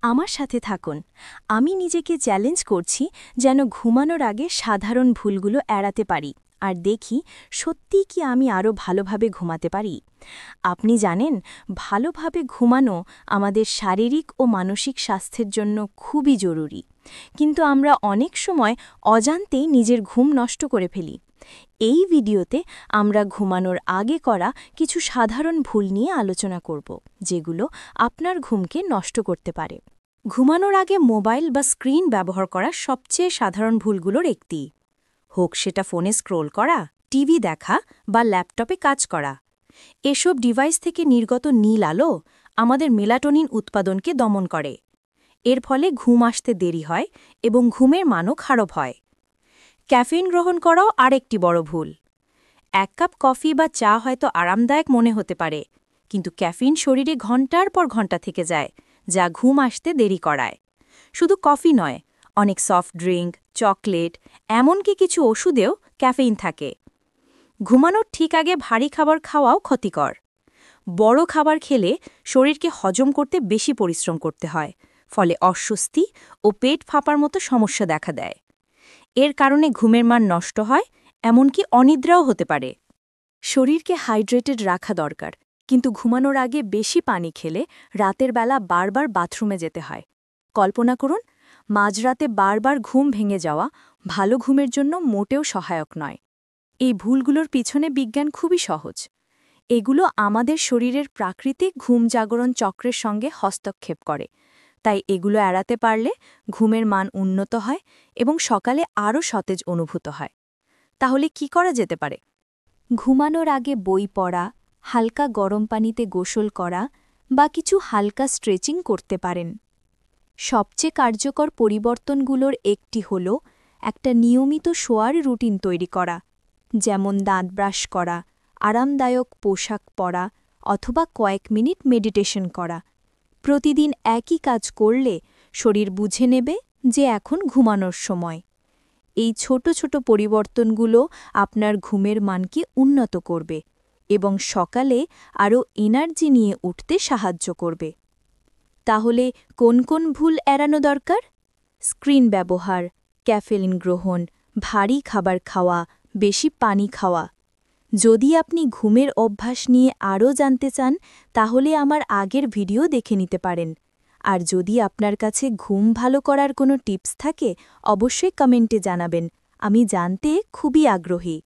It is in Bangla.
আমার সাথে থাকুন। আমি নিজেকে চ্যালেঞ্জ করছি যেন ঘুমানোর আগে সাধারণ ভুলগুলো এড়াতে পারি আর দেখি সত্যিই কি আমি আরও ভালোভাবে ঘুমাতে পারি। আপনি জানেন, ভালোভাবে ঘুমানো আমাদের শারীরিক ও মানসিক স্বাস্থ্যের জন্য খুবই জরুরি, কিন্তু আমরা অনেক সময় অজান্তেই নিজের ঘুম নষ্ট করে ফেলি। এই ভিডিওতে আমরা ঘুমানোর আগে করা কিছু সাধারণ ভুল নিয়ে আলোচনা করব, যেগুলো আপনার ঘুমকে নষ্ট করতে পারে। ঘুমানোর আগে মোবাইল বা স্ক্রিন ব্যবহার করা সবচেয়ে সাধারণ ভুলগুলোর একটি। হোক সেটা ফোনে স্ক্রোল করা, টিভি দেখা বা ল্যাপটপে কাজ করা। এসব ডিভাইস থেকে নির্গত নীল আলো আমাদের মেলাটোনিন উৎপাদনকে দমন করে। এর ফলে ঘুম আসতে দেরি হয় এবং ঘুমের মানও খারাপ হয়। ক্যাফেইন গ্রহণ করাও আরেকটি বড় ভুল। এক কাপ কফি বা চা হয়তো আরামদায়ক মনে হতে পারে, কিন্তু ক্যাফেইন শরীরে ঘণ্টার পর ঘণ্টা থেকে যায়, যা ঘুম আসতে দেরি করায়। শুধু কফি নয়, অনেক সফট ড্রিঙ্ক, চকলেট, এমনকি কিছু ওষুধেও ক্যাফেইন থাকে। ঘুমানোর ঠিক আগে ভারী খাবার খাওয়াও ক্ষতিকর। বড় খাবার খেলে শরীরকে হজম করতে বেশি পরিশ্রম করতে হয়, ফলে অস্বস্তি ও পেট ফাঁপার মতো সমস্যা দেখা দেয়। এর কারণে ঘুমের মান নষ্ট হয়, এমনকি অনিদ্রাও হতে পারে। শরীরকে হাইড্রেটেড রাখা দরকার, কিন্তু ঘুমানোর আগে বেশি পানি খেলে রাতের বেলা বারবার বাথরুমে যেতে হয়। কল্পনা করুন, মাঝরাতে বারবার ঘুম ভেঙে যাওয়া ভালো ঘুমের জন্য মোটেও সহায়ক নয়। এই ভুলগুলোর পিছনে বিজ্ঞান খুবই সহজ। এগুলো আমাদের শরীরের প্রাকৃতিক ঘুম জাগরণ চক্রের সঙ্গে হস্তক্ষেপ করে, তাই এগুলো এড়াতে পারলে ঘুমের মান উন্নত হয় এবং সকালে আরও সতেজ অনুভূত হয়। তাহলে কি করা যেতে পারে? ঘুমানোর আগে বই পড়া, হালকা গরম পানিতে গোসল করা বা কিছু হালকা স্ট্রেচিং করতে পারেন। সবচেয়ে কার্যকর পরিবর্তনগুলোর একটি হল একটা নিয়মিত শোয়ার রুটিন তৈরি করা, যেমন দাঁত ব্রাশ করা, আরামদায়ক পোশাক পরা অথবা কয়েক মিনিট মেডিটেশন করা। প্রতিদিন একই কাজ করলে শরীর বুঝে নেবে যে এখন ঘুমানোর সময়। এই ছোট ছোট পরিবর্তনগুলো আপনার ঘুমের মানকে উন্নত করবে এবং সকালে আরও এনার্জি নিয়ে উঠতে সাহায্য করবে। তাহলে কোন কোন ভুল এড়ানো দরকার? স্ক্রিন ব্যবহার, ক্যাফেইন গ্রহণ, ভারী খাবার খাওয়া, বেশি পানি খাওয়া। যদি আপনি ঘুমের অভ্যাস নিয়ে আরও জানতে চান, তাহলে আমার আগের ভিডিও দেখে নিতে পারেন। আর যদি আপনার কাছে ঘুম ভালো করার কোনো টিপস থাকে, অবশ্যই কমেন্টে জানাবেন। আমি জানতে খুবই আগ্রহী।